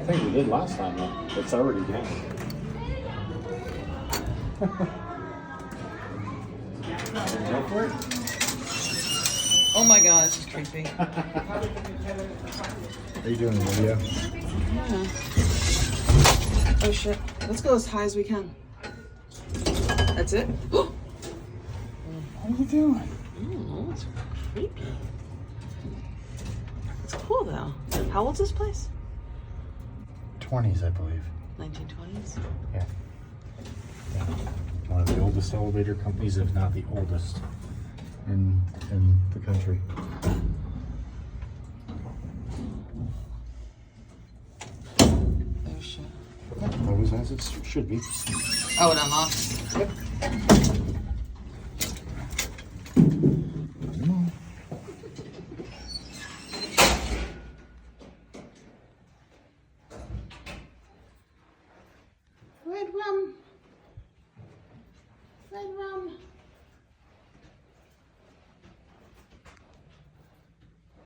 I think we did last time, though. It's already down. Go for it. Oh my god, this is creepy. Are you doing a video? Yeah. Oh shit. Let's go as high as we can. That's it? What are you doing? Oh, it's creepy. It's cool though. How old's this place? 20s, I believe. 1920s? Yeah. One of the oldest elevator companies, if not the oldest, in the country. Oh shit. Always as it should be. Oh, it unlocks. Yep. Come on. Red rum. Red rum.